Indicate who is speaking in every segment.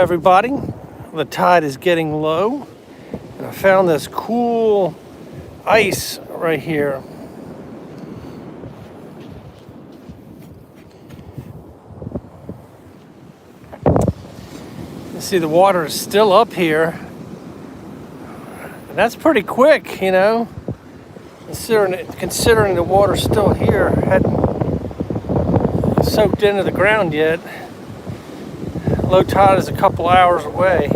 Speaker 1: everybody. The tide is getting low, and I found this cool ice right here. You see the water is still up here, and that's pretty quick, you know, considering the water's still here, hadn't soaked into the ground yet. Low tide is a couple hours away.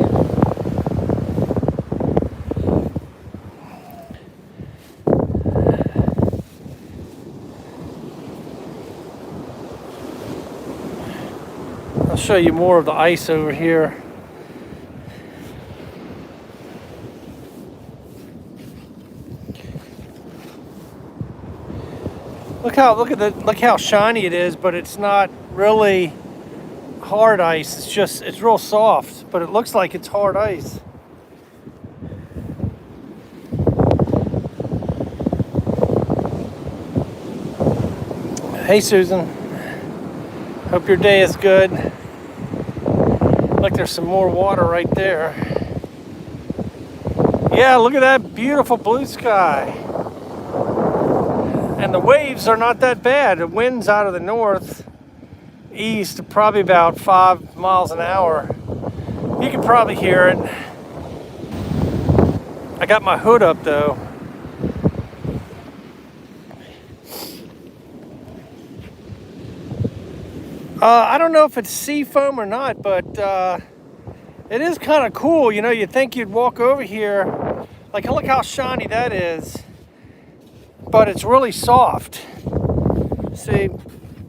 Speaker 1: I'll show you more of the ice over here. Look how shiny it is, but it's not really hard ice. It's real soft, but it looks like it's hard ice. Hey Susan, hope your day is good. Look, there's some more water right there. Yeah, look at that beautiful blue sky. And the waves are not that bad. The wind's out of the northeast, probably about 5 miles an hour. You can probably hear it. I got my hood up though. I don't know if it's sea foam or not, but it is kind of cool. You know, you'd think you'd walk over here, like look how shiny that is. But it's really soft. See,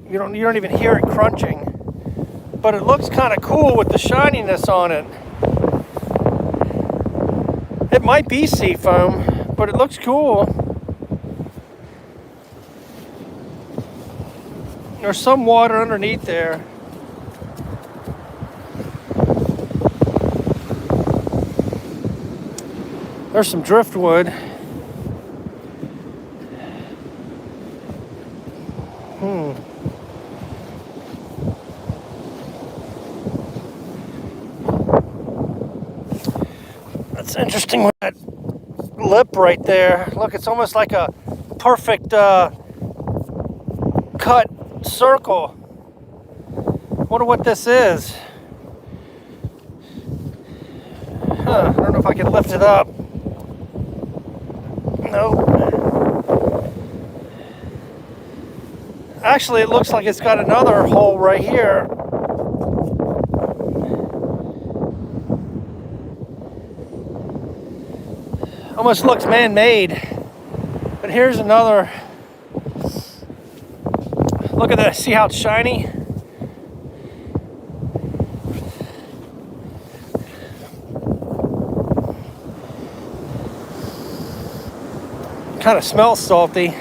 Speaker 1: you don't even hear it crunching. But it looks kind of cool with the shininess on it. It might be sea foam, but it looks cool. There's some water underneath there. There's some driftwood. That's interesting with that lip right there. Look, it's almost like a perfect cut circle. Wonder what this is. I don't know if I can lift it up. Nope. Actually, it looks like it's got another hole right here. Almost looks man-made. But here's another. Look at that. See how it's shiny? Kind of smells salty.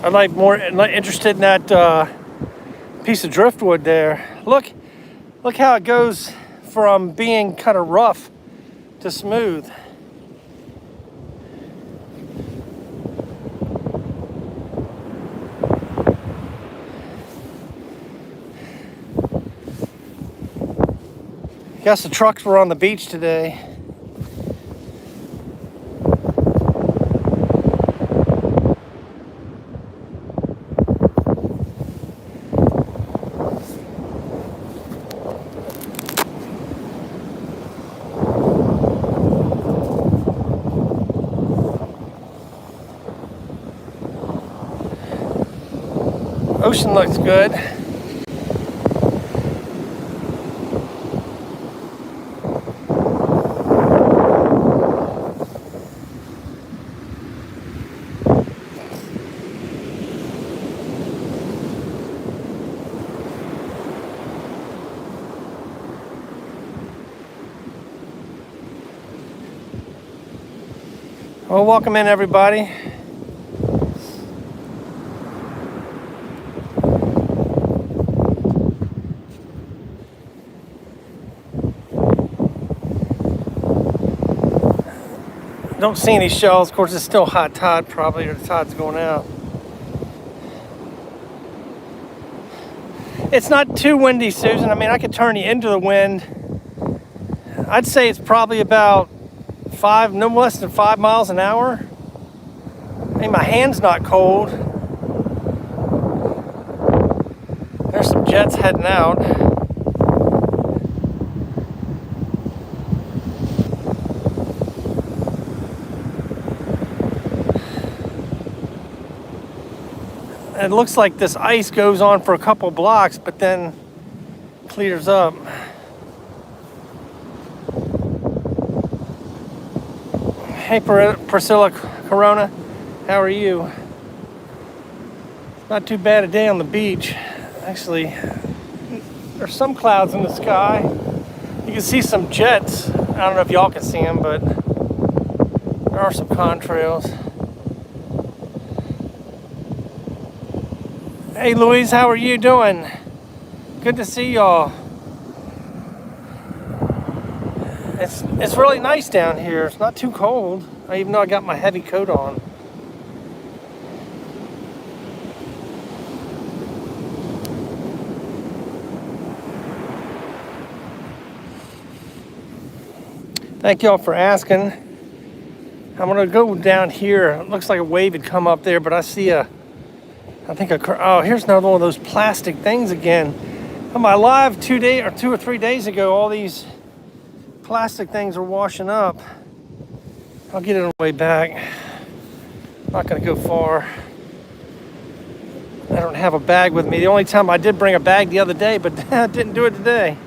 Speaker 1: I'm more interested in that piece of driftwood there. Look how it goes from being kind of rough to smooth. Guess the trucks were on the beach today. Ocean looks good. Well, welcome in everybody. Don't see any shells. Of course, it's still high tide probably, or the tide's going out. It's not too windy, Susan. I mean, I could turn you into the wind. I'd say it's probably about no less than 5 miles an hour. I mean, my hand's not cold. There's some jets heading out. It looks like this ice goes on for a couple blocks, but then clears up. Hey, Priscilla Corona, how are you? Not too bad a day on the beach. Actually, there's some clouds in the sky. You can see some jets. I don't know if y'all can see them, but there are some contrails. Hey Louise, how are you doing? Good to see y'all. It's really nice down here. It's not too cold, even though I got my heavy coat on. Thank y'all for asking. I'm gonna go down here. It looks like a wave had come up there, but I see oh, here's another one of those plastic things again. On my live 2 or 3 days ago, all these plastic things are washing up. I'll get it on the way back. I'm not gonna go far. I don't have a bag with me. The only time I did bring a bag the other day, but I didn't do it today.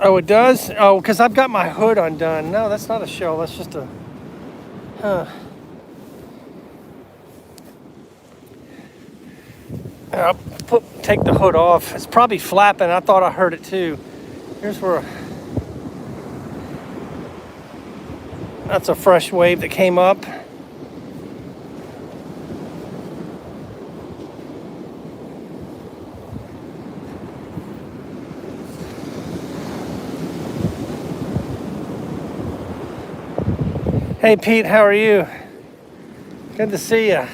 Speaker 1: Oh, it does? Oh, because I've got my hood undone. No, that's not a shell. That's just a... I'll take the hood off. It's probably flapping. I thought I heard it too. Here's where... That's a fresh wave that came up. Hey Pete, how are you? Good to see you.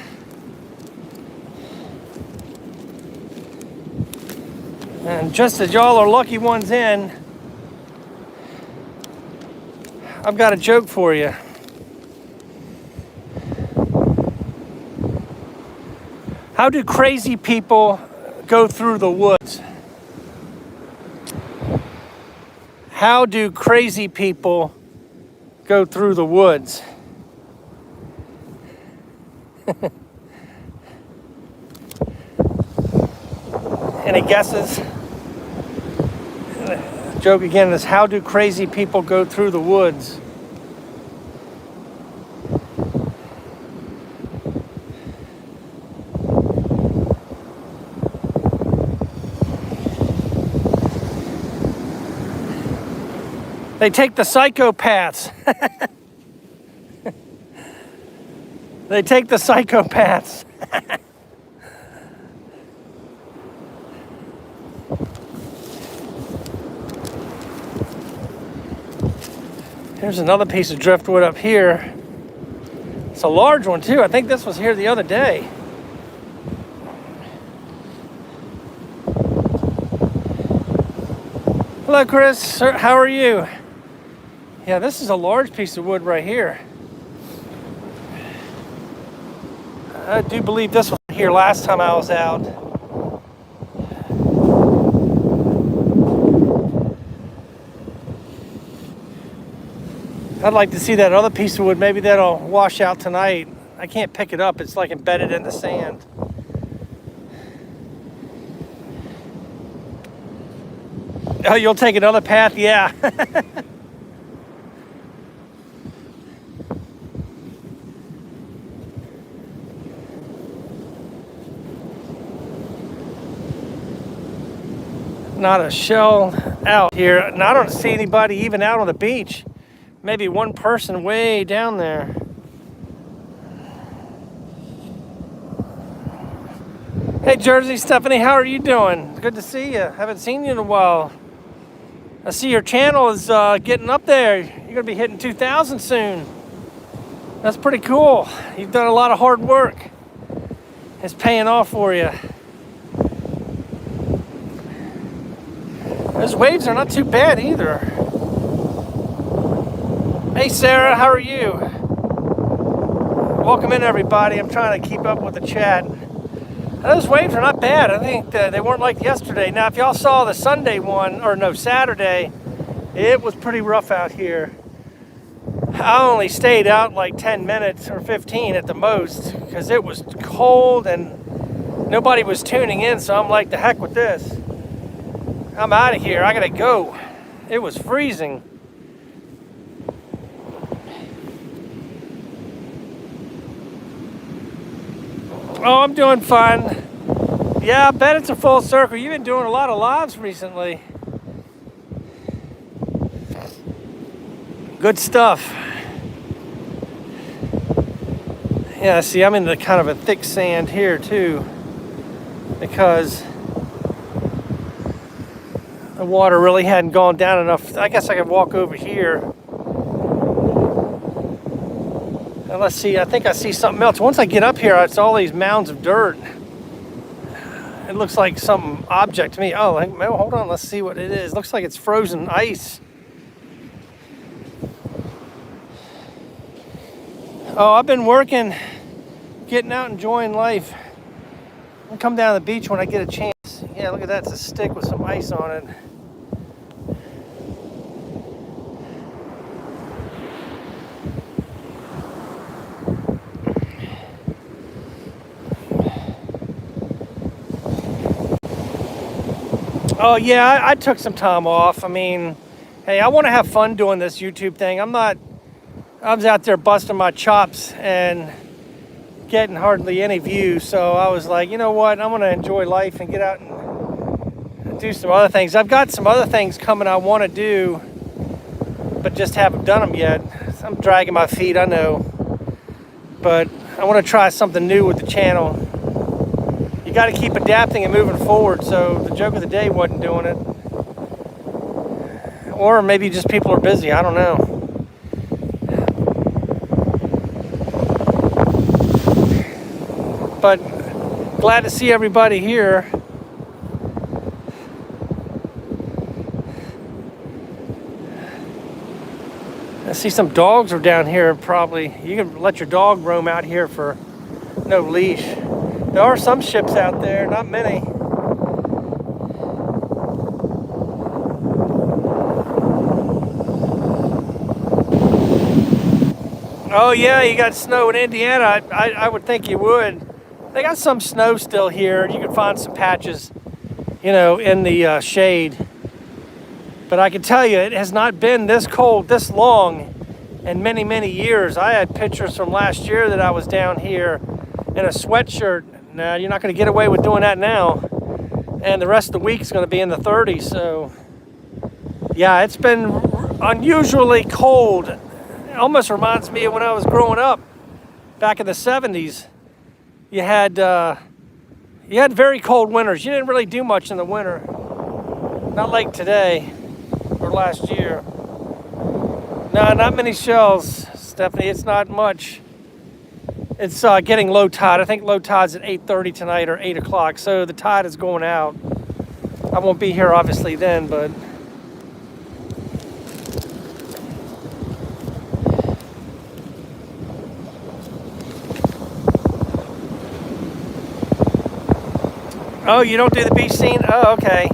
Speaker 1: And just as y'all are lucky ones in, I've got a joke for you. How do crazy people go through the woods? How do crazy people go through the woods? Any guesses? The joke again is, how do crazy people go through the woods? They take the psychopaths. They take the psychopaths. Here's another piece of driftwood up here. It's a large one too. I think this was here the other day. Hello, Chris. Sir, how are you? Yeah, this is a large piece of wood right here. I do believe this was here last time I was out. I'd like to see that other piece of wood. Maybe that'll wash out tonight. I can't pick it up. It's like embedded in the sand. Oh, you'll take another path? Yeah. Not a shell out here. And I don't see anybody even out on the beach. Maybe one person way down there. Hey Jersey, Stephanie, how are you doing? Good to see you. Haven't seen you in a while. I see your channel is getting up there. You're going to be hitting 2,000 soon. That's pretty cool. You've done a lot of hard work. It's paying off for you. Those waves are not too bad either. Hey Sarah, how are you? Welcome in everybody. I'm trying to keep up with the chat. Those waves are not bad. I think they weren't like yesterday. Now if y'all saw the Sunday one, or no, Saturday, it was pretty rough out here. I only stayed out like 10 minutes or 15 at the most because it was cold and nobody was tuning in, so I'm like, the heck with this. I'm out of here. I gotta go. It was freezing. Oh, I'm doing fine. Yeah, I bet it's a full circle. You've been doing a lot of lives recently. Good stuff. Yeah, see, I'm in the kind of a thick sand here too, because the water really hadn't gone down enough. I guess I could walk over here. And let's see, I think I see something else. Once I get up here, it's all these mounds of dirt. It looks like some object to me. Oh, hold on, let's see what it is. Looks like it's frozen ice. Oh, I've been working, getting out, enjoying life. I'll come down to the beach when I get a chance. Yeah, look at that, it's a stick with some ice on it. Oh yeah, I took some time off. I mean, hey, I want to have fun doing this YouTube thing. I was out there busting my chops and getting hardly any views. So I was like, you know what? I'm going to enjoy life and get out and do some other things. I've got some other things coming I want to do, but just haven't done them yet. I'm dragging my feet, I know. But I want to try something new with the channel. You got to keep adapting and moving forward. So the joke of the day wasn't doing it. Or maybe just people are busy. I don't know. But glad to see everybody here. I see some dogs are down here probably. You can let your dog roam out here for no leash. There are some ships out there, not many. Oh yeah, you got snow in Indiana. I would think you would. They got some snow still here. You can find some patches, you know, in the shade. But I can tell you, it has not been this cold, this long in many, many years. I had pictures from last year that I was down here in a sweatshirt. Now, you're not going to get away with doing that now. And the rest of the week is going to be in the 30s. So, yeah, it's been unusually cold. It almost reminds me of when I was growing up back in the 70s. You had very cold winters. You didn't really do much in the winter. Not like today or last year. No, not many shells, Stephanie. It's not much. It's getting low tide. I think low tide's at 8:30 tonight or 8 o'clock. So the tide is going out. I won't be here obviously then, but oh, you don't do the beach scene? Oh, okay.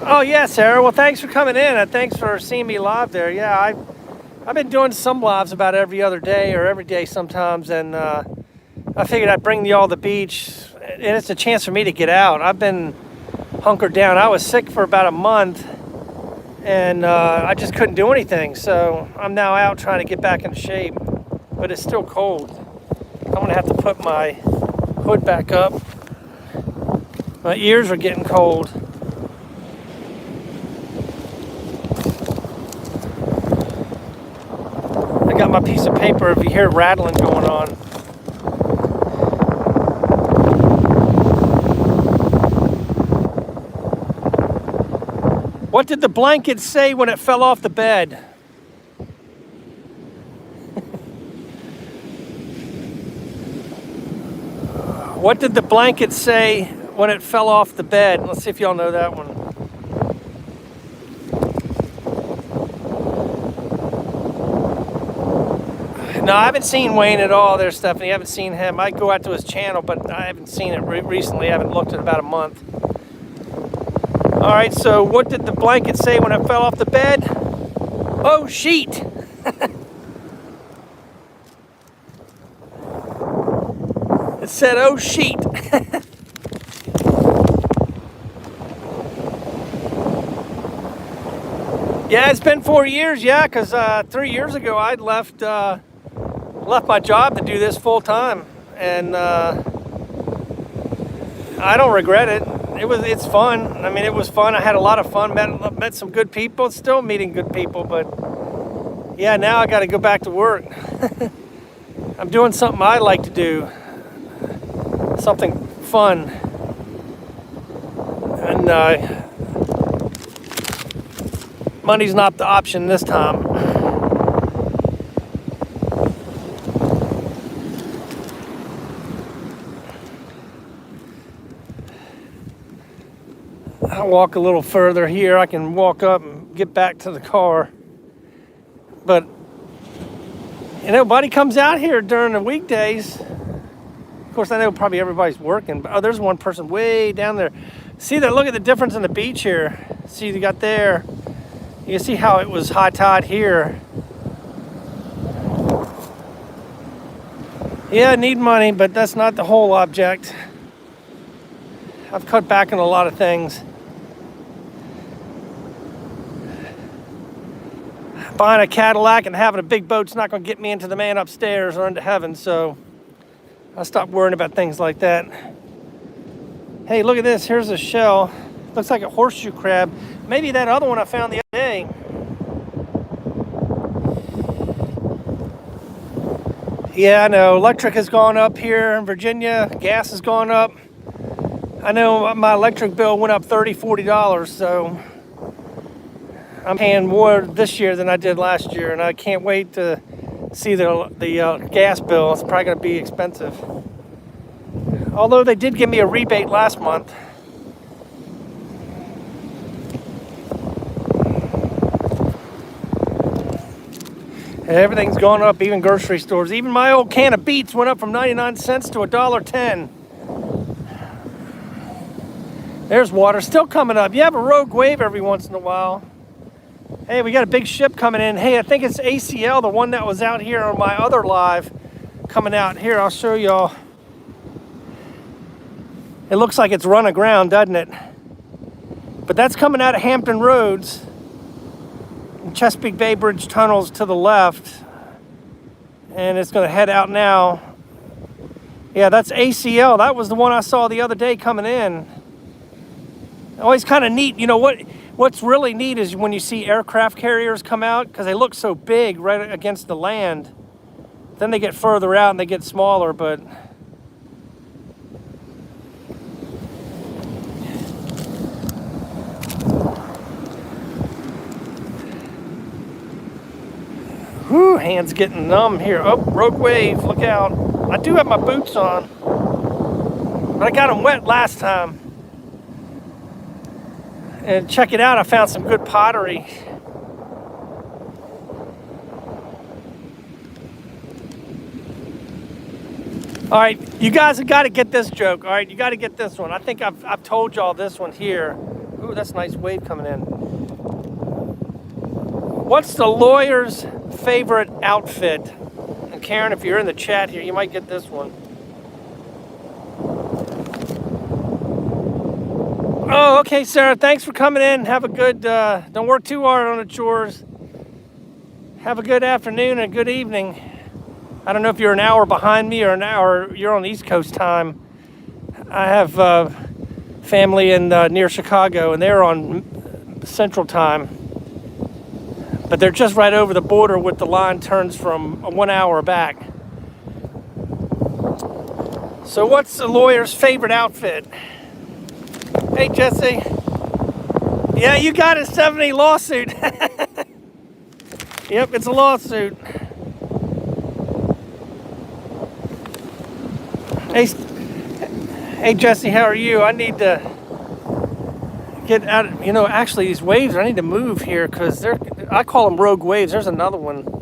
Speaker 1: Oh yeah, Sarah. Well, thanks for coming in and thanks for seeing me live there. Yeah, I've been doing some lives about every other day or every day sometimes, and I figured I'd bring y'all to the beach, and it's a chance for me to get out. I've been hunkered down. I was sick for about a month, and I just couldn't do anything. So I'm now out trying to get back in shape, but it's still cold. I'm gonna have to put my hood back up. My ears are getting cold. I got my piece of paper if you hear rattling going on. What did the blanket say when it fell off the bed? What did the blanket say when it fell off the bed? Let's see if y'all know that one. No, I haven't seen Wayne at all there, Stephanie. I haven't seen him. I go out to his channel, but I haven't seen it recently. I haven't looked at about a month. All right, so what did the blanket say when it fell off the bed? Oh, sheet. It said, oh, sheet. Yeah, it's been 4 years, yeah, because 3 years ago I left my job to do this full time, and I don't regret it. It's fun. I mean, it was fun. I had a lot of fun. Met some good people. Still meeting good people, but yeah, now I got to go back to work. I'm doing something I like to do, something fun, and money's not the option this time. I'll walk a little further here. I can walk up and get back to the car. But, you know, nobody comes out here during the weekdays. Of course, I know probably everybody's working. But, oh, there's one person way down there. See that? Look at the difference in the beach here. See, you got there. You can see how it was high tide here. Yeah, I need money, but that's not the whole object. I've cut back on a lot of things. Buying a Cadillac and having a big boat's not going to get me into the man upstairs or into heaven, so I stopped worrying about things like that. Hey, look at this. Here's a shell. Looks like a horseshoe crab. Maybe that other one I found the other day. Yeah, I know. Electric has gone up here in Virginia. Gas has gone up. I know my electric bill went up $30, $40, so I'm paying more this year than I did last year, and I can't wait to see the gas bill. It's probably going to be expensive. Although they did give me a rebate last month. Everything's gone up, even grocery stores. Even my old can of beets went up from 99 cents to $1.10. There's water still coming up. You have a rogue wave every once in a while. Hey, we got a big ship coming in. Hey, I think it's ACL, the one that was out here on my other live, coming out here. I'll show y'all. It looks like it's run aground, doesn't it? But that's coming out of Hampton Roads. Chesapeake Bay Bridge tunnels to the left. And it's going to head out now. Yeah, that's ACL. That was the one I saw the other day coming in. Always kind of neat. You know what's really neat is when you see aircraft carriers come out, because they look so big right against the land. Then they get further out and they get smaller, but whew, hands getting numb here. Oh, rogue wave, look out. I do have my boots on, but I got them wet last time. And check it out, I found some good pottery. All right, you guys have got to get this joke. All right, you got to get this one. I think I've told y'all this one here. Ooh, that's a nice wave coming in. What's the lawyer's favorite outfit? And Karen, if you're in the chat here, you might get this one. Oh, okay, Sarah. Thanks for coming in. Have a good, don't work too hard on the chores. Have a good afternoon and a good evening. I don't know if you're an hour behind me or an hour, you're on East Coast time. I have family in near Chicago, and they're on Central time. But they're just right over the border with the line turns from 1 hour back. So what's the lawyer's favorite outfit? Hey, Jesse. Yeah, you got it, 70 lawsuit. Yep, it's a lawsuit. Hey, hey Jesse, how are you? I need to get out. You know, actually, these waves, I need to move here because I call them rogue waves. There's another one.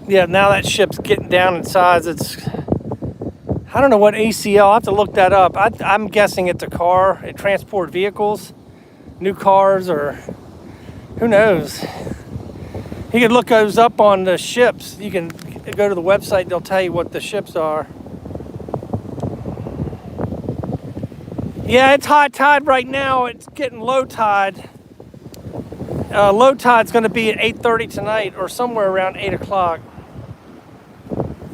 Speaker 1: Yeah, now that ship's getting down in size. I don't know what ACL, I'll have to look that up. I'm guessing it's a car, it transport vehicles, new cars, or who knows. You can look those up on the ships. You can go to the website, they'll tell you what the ships are. Yeah, it's high tide right now. It's getting low tide. Low tide's gonna be at 8:30 tonight or somewhere around 8 o'clock.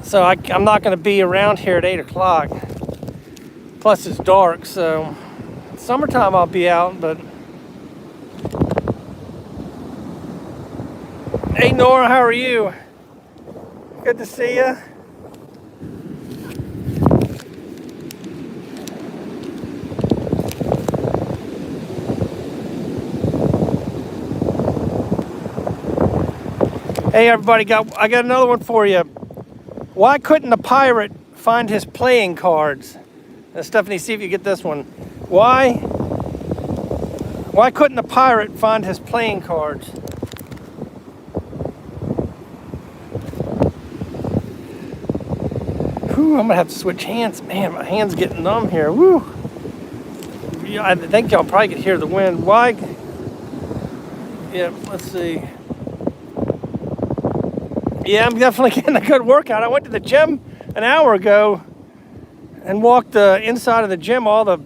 Speaker 1: So I'm not going to be around here at 8 o'clock. Plus it's dark, so summertime I'll be out, but... Hey Nora, how are you? Good to see you. Hey everybody, I got another one for you. Why couldn't a pirate find his playing cards? Now, Stephanie, see if you get this one. Why couldn't a pirate find his playing cards? Whew, I'm gonna have to switch hands. Man, my hand's getting numb here. Woo! Yeah, I think y'all probably could hear the wind. Why? Yeah, let's see. Yeah, I'm definitely getting a good workout. I went to the gym an hour ago and walked the inside of the gym. All the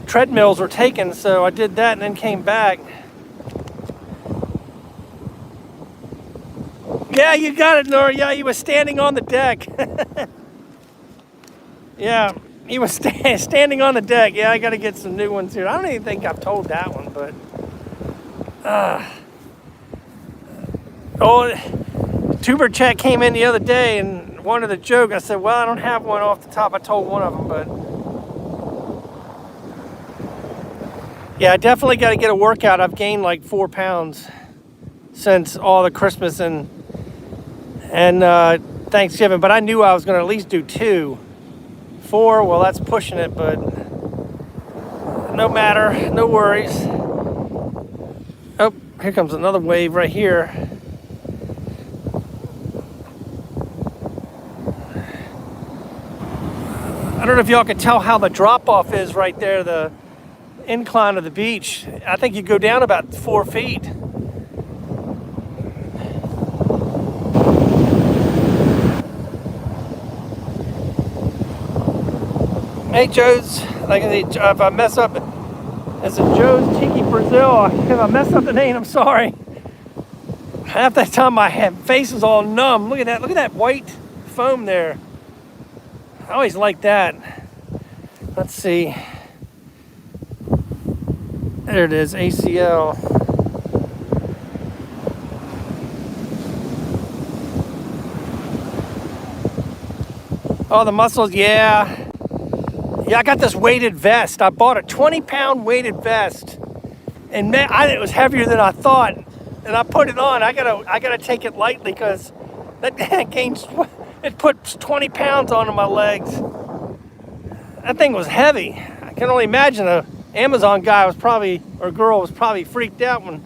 Speaker 1: treadmills were taken, so I did that and then came back. Yeah, you got it, Nora. Yeah, he was standing on the deck. Yeah, he was standing on the deck. Yeah, I got to get some new ones here. I don't even think I've told that one, but... Tuber Chat came in the other day and wanted a joke. I said, well, I don't have one off the top. I told one of them, but... Yeah, I definitely got to get a workout. I've gained like 4 pounds since all the Christmas and Thanksgiving, but I knew I was going to at least do 2. 4, well, that's pushing it, but no matter, no worries. Oh, here comes another wave right here. I don't know if y'all can tell how the drop-off is right there, the incline of the beach. I think you go down about 4 feet. Hey, Joe's, like if I mess up, it's a Joe's Tiki Brazil. If I mess up the name, I'm sorry. Half that time my face is all numb. Look at that white foam there. I always like that. Let's see. There it is, ACL. Oh, the muscles, yeah. Yeah, I got this weighted vest. I bought a 20-pound weighted vest. And man, it was heavier than I thought. And I put it on. I gotta take it lightly because that gains... It puts 20 pounds onto my legs. That thing was heavy. I can only imagine a Amazon guy was probably, or girl was probably freaked out when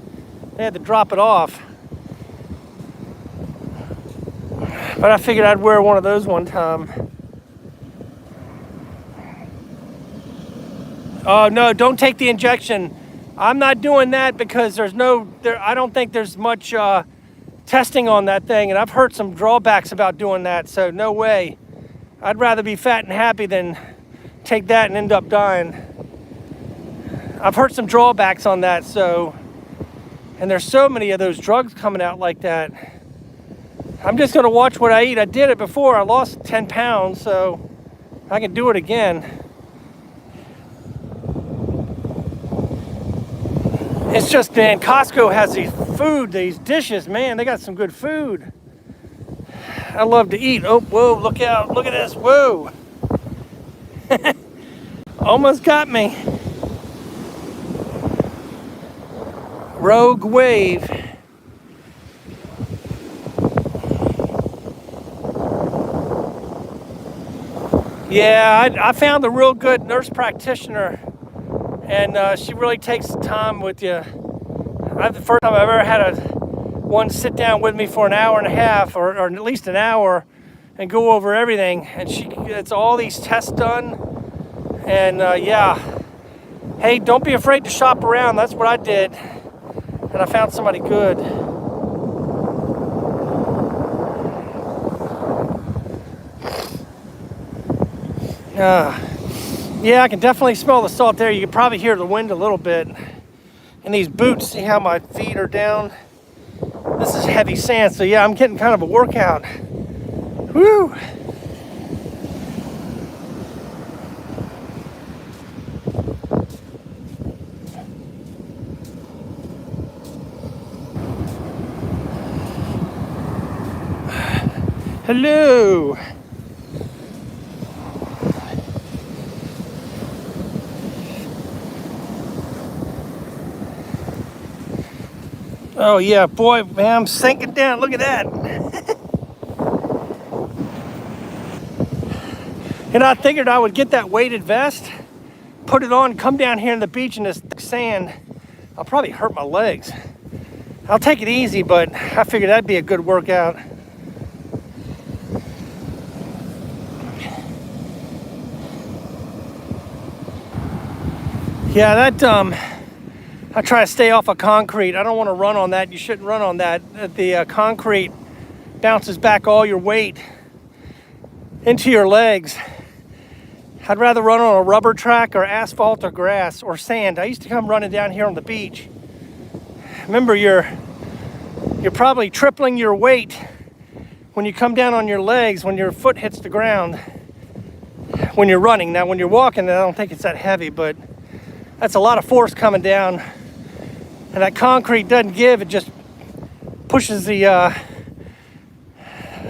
Speaker 1: they had to drop it off. But I figured I'd wear one of those one time. Oh no, don't take the injection. I'm not doing that because I don't think there's much testing on that thing, and I've heard some drawbacks about doing that, so no way. I'd rather be fat and happy than take that and end up dying. I've heard some drawbacks on that, and there's so many of those drugs coming out like that. I'm just gonna watch what I eat. I did it before. I lost 10 pounds, so I can do it again. It's just, man, Costco has these food, these dishes, man, they got some good food. I love to eat. Oh, whoa, look out. Look at this. Whoa. Almost got me. Rogue wave. Yeah, I found a real good nurse practitioner, and she really takes the time with you. The first time I've ever had one sit down with me for an hour and a half, or at least an hour, and go over everything. And she gets all these tests done. And yeah, hey, don't be afraid to shop around. That's what I did, and I found somebody good. Yeah, I can definitely smell the salt there. You can probably hear the wind a little bit. And these boots, see how my feet are down? This is heavy sand, so yeah, I'm getting kind of a workout. Woo! Hello! Oh yeah, boy, man, I'm sinking down. Look at that. And I figured I would get that weighted vest, put it on, come down here in the beach in this sand. I'll probably hurt my legs. I'll take it easy, but I figured that'd be a good workout. Yeah, I try to stay off of concrete. I don't want to run on that. You shouldn't run on that. The concrete bounces back all your weight into your legs. I'd rather run on a rubber track or asphalt or grass or sand. I used to come running down here on the beach. Remember, you're probably tripling your weight when you come down on your legs when your foot hits the ground when you're running. Now, when you're walking, I don't think it's that heavy, but that's a lot of force coming down. And that concrete doesn't give, it just pushes the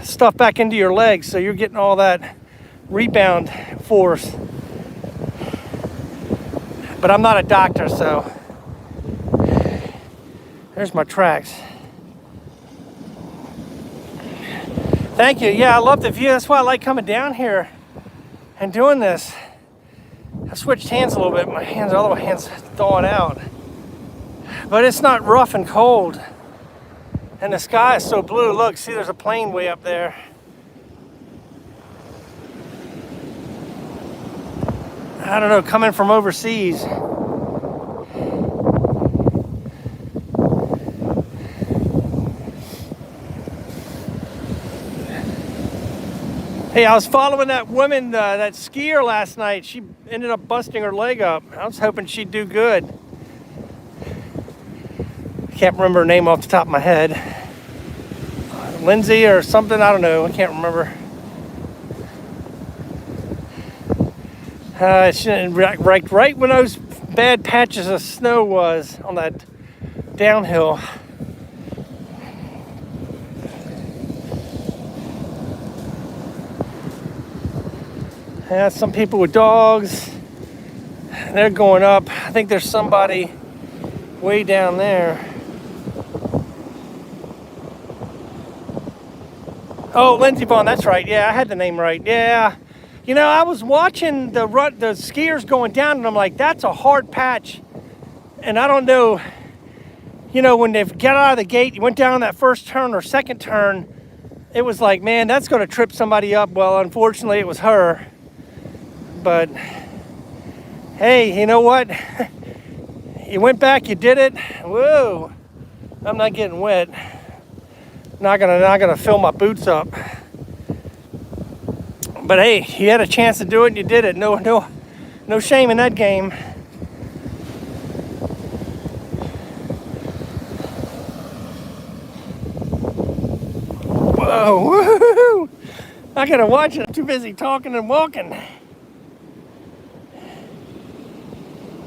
Speaker 1: stuff back into your legs, so you're getting all that rebound force. But I'm not a doctor, so there's my tracks. Thank you. Yeah, I love the view. That's why I like coming down here and doing this. I switched hands a little bit. My other hand's thawing out. But it's not rough and cold. And the sky is so blue. Look, see, there's a plane way up there. I don't know, coming from overseas. Hey, I was following that woman, that skier last night. She ended up busting her leg up. I was hoping she'd do good. Can't remember her name off the top of my head. Lindsay or something, I don't know. I can't remember. Right when those bad patches of snow was on that downhill. Yeah, some people with dogs. They're going up. I think there's somebody way down there. Oh, Lindsey Vonn, that's right. Yeah, I had the name right. Yeah. You know, I was watching the skiers going down, and I'm like, that's a hard patch. And I don't know, you know, when they got out of the gate, you went down that first turn or second turn, it was like, man, that's going to trip somebody up. Well, unfortunately, it was her. But, hey, you know what? You went back, you did it. Whoa, I'm not getting wet. Not gonna fill my boots up. But hey, you had a chance to do it and you did it. No shame in that game. Whoa, woo-hoo-hoo. I gotta watch it. I'm too busy talking and walking.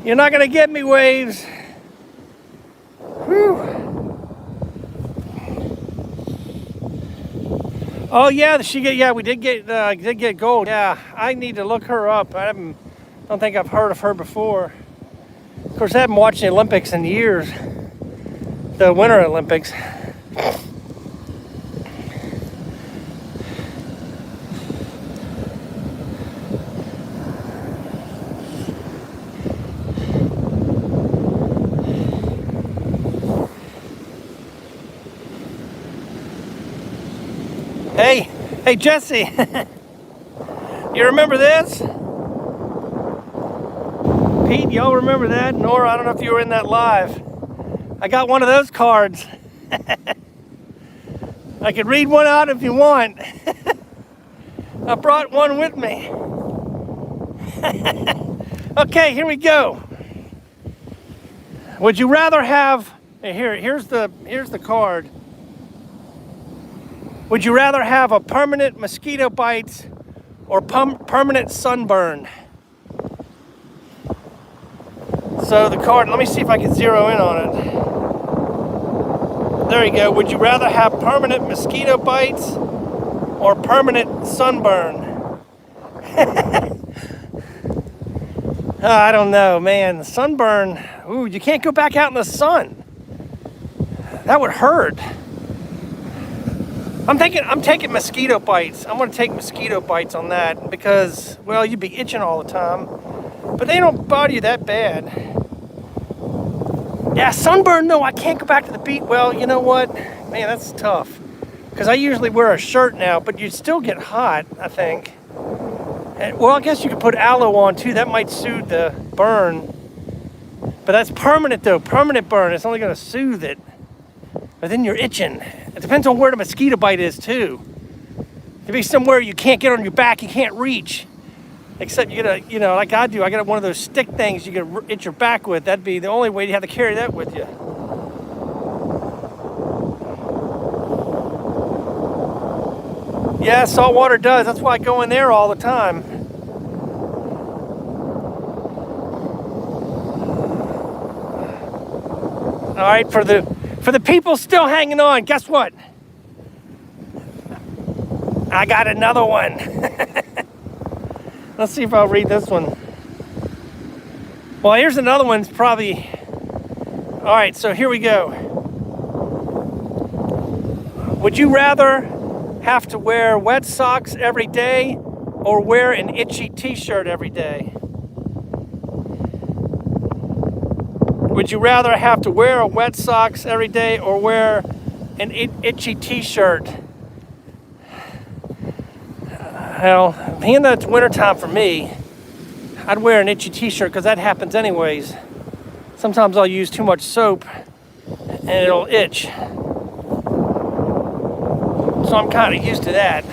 Speaker 1: You're not gonna get me, waves. Whew. Oh yeah, yeah, we did get gold. Yeah, I need to look her up. Don't think I've heard of her before. Of course, I haven't watched the Olympics in years. The Winter Olympics. Hey Jesse, you remember this? Pete, y'all remember that? Nora, I don't know if you were in that live. I got one of those cards. I could read one out if you want. I brought one with me. Okay, here we go. Would you rather have, here's the card. Would you rather have a permanent mosquito bite or permanent sunburn? So the card, let me see if I can zero in on it. There you go. Would you rather have permanent mosquito bites or permanent sunburn? I don't know, man. The sunburn, ooh, you can't go back out in the sun. That would hurt. I'm taking mosquito bites. I'm gonna take mosquito bites on that because, well, you'd be itching all the time, but they don't bother you that bad. Yeah, sunburn, no, I can't go back to the beach. Well, you know what? Man, that's tough because I usually wear a shirt now, but you'd still get hot, I think. And, well, I guess you could put aloe on too. That might soothe the burn, but that's permanent though, permanent burn. It's only gonna soothe it. But then you're itching. It depends on where the mosquito bite is too. It could be somewhere you can't get on your back, you can't reach. Except you gotta, like I do, I got one of those stick things you can itch your back with. That'd be the only way you have to carry that with you. Yeah, salt water does. That's why I go in there all the time. All right, for the people still hanging on, guess what? I got another one. Let's see if I'll read this one. Well, here's another one. It's probably... All right, so here we go. Would you rather have to wear wet socks every day or wear an itchy t-shirt every day? Would you rather have to wear a wet socks every day or wear an itchy t-shirt? Well, being that it's wintertime for me, I'd wear an itchy t-shirt because that happens anyways. Sometimes I'll use too much soap and it'll itch. So I'm kind of used to that.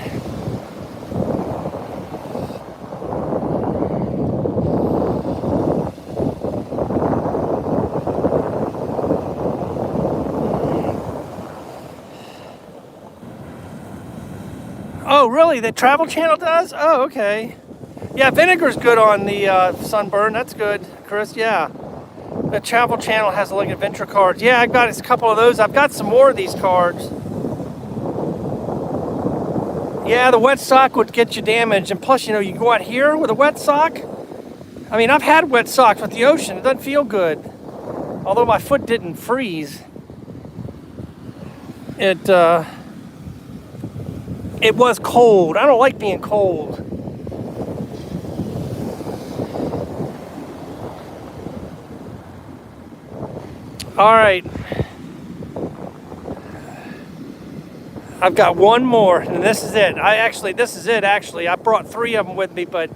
Speaker 1: Oh, really? The Travel Channel does? Oh, okay. Yeah, vinegar's good on the sunburn. That's good, Chris. Yeah. The Travel Channel has like adventure cards. Yeah, I've got a couple of those. I've got some more of these cards. Yeah, the wet sock would get you damaged. And plus, you go out here with a wet sock. I mean, I've had wet socks with the ocean. It doesn't feel good. Although my foot didn't freeze. It was cold. I don't like being cold. All right. I've got one more, and this is it. Actually. I brought 3 of them with me, but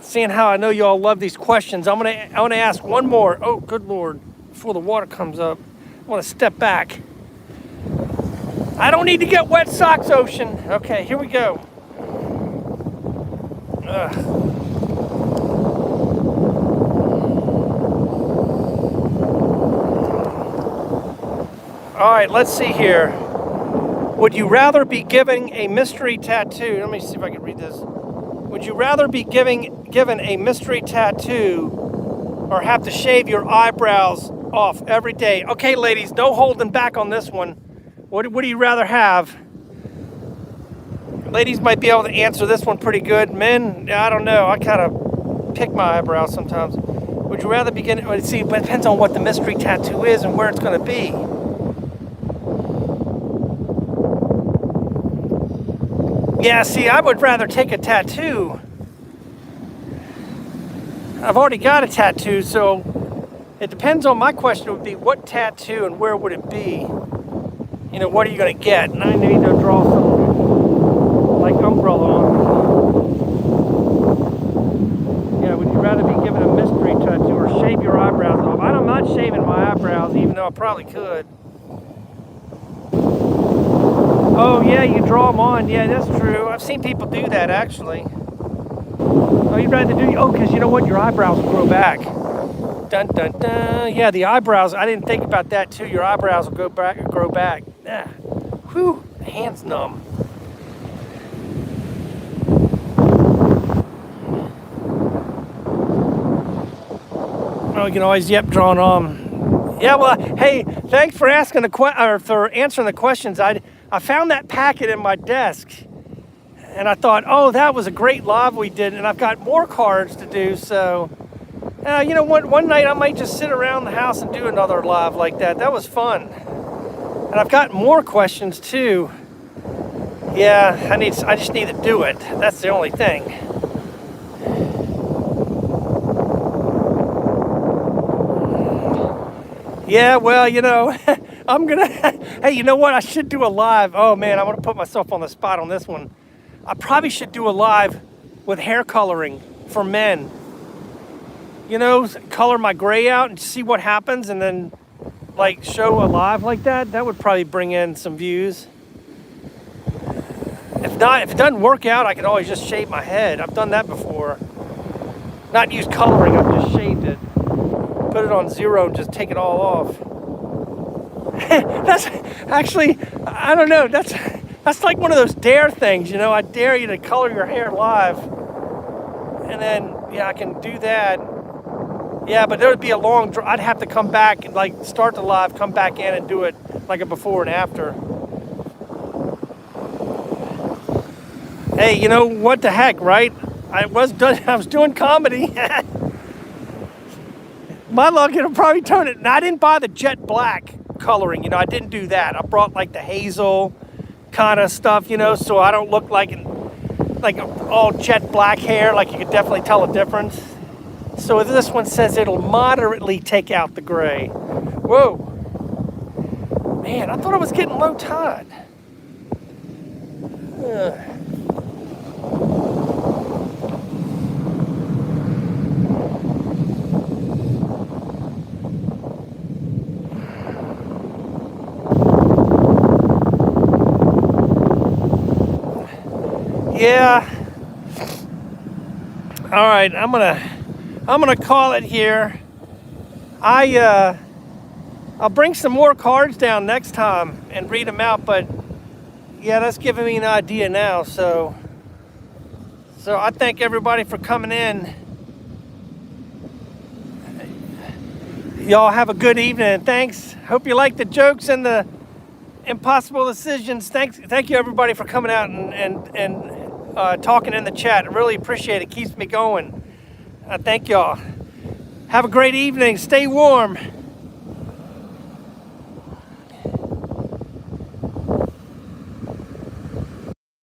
Speaker 1: seeing how I know you all love these questions, I'm gonna ask one more. Oh, good Lord. Before the water comes up, I want to step back. I don't need to get wet socks, ocean. Okay, here we go. All right, let's see here. Would you rather be given a mystery tattoo? Let me see if I can read this. Would you rather be given a mystery tattoo or have to shave your eyebrows off every day? Okay, ladies, no holding back on this one. What do you rather have? Ladies might be able to answer this one pretty good. Men, I don't know. I kind of pick my eyebrows sometimes. Would you rather begin? Well, see, but it depends on what the mystery tattoo is and where it's going to be. Yeah, see, I would rather take a tattoo. I've already got a tattoo, so it depends on my question would be what tattoo and where would it be? You know, what are you going to get? And I need to draw something like umbrella on. Yeah, would you rather be given a mystery tattoo or shave your eyebrows off? I'm not shaving my eyebrows, even though I probably could. Oh, yeah, you draw them on. Yeah, that's true. I've seen people do that, actually. Oh, you'd rather do... Oh, because you know what? Your eyebrows will grow back. Dun, dun, dun. Yeah, the eyebrows. I didn't think about that, too. Your eyebrows will grow back. Yeah. Whew. The hand's numb. Oh, you can always, yep, drawing on. Yeah, well, hey, thanks for asking for answering the questions. I found that packet in my desk. And I thought, oh, that was a great live we did, and I've got more cards to do, so... you know what, one night I might just sit around the house and do another live like that. That was fun. And I've got more questions, too. Yeah, I just need to do it. That's the only thing. Yeah, well, you know, I'm gonna... Hey, you know what? I should do a live. Oh, man, I'm gonna put myself on the spot on this one. I probably should do a live with hair coloring for men. You know, color my gray out and see what happens and then, like, show a live like that. That would probably bring in some views. If not, if it doesn't work out, I could always just shave my head. I've done that before. Not use coloring, I've just shaved it. Put it on 0 and just take it all off. That's actually, I don't know, that's like one of those dare things, you know. I dare you to color your hair live. And then, yeah, I can do that. Yeah, but there would be a long, I'd have to come back and like start the live, come back in and do it like a before and after. Hey, you know, what the heck, right? I was doing comedy. My luck, it'll probably turn it. And I didn't buy the jet black coloring, you know, I didn't do that. I brought like the hazel kind of stuff, you know, so I don't look like all jet black hair, like you could definitely tell a difference. So this one says it'll moderately take out the gray. Whoa. Man, I thought I was getting low tide. Yeah. All right, I'm gonna call it here. I'll bring some more cards down next time and read them out, but yeah, that's giving me an idea now. So I thank everybody for coming in. Y'all have a good evening, and thanks. Hope you like the jokes and the impossible decisions. Thank you everybody for coming out and talking in the chat. I really appreciate it. Keeps me going. Thank y'all. Have a great evening. Stay warm.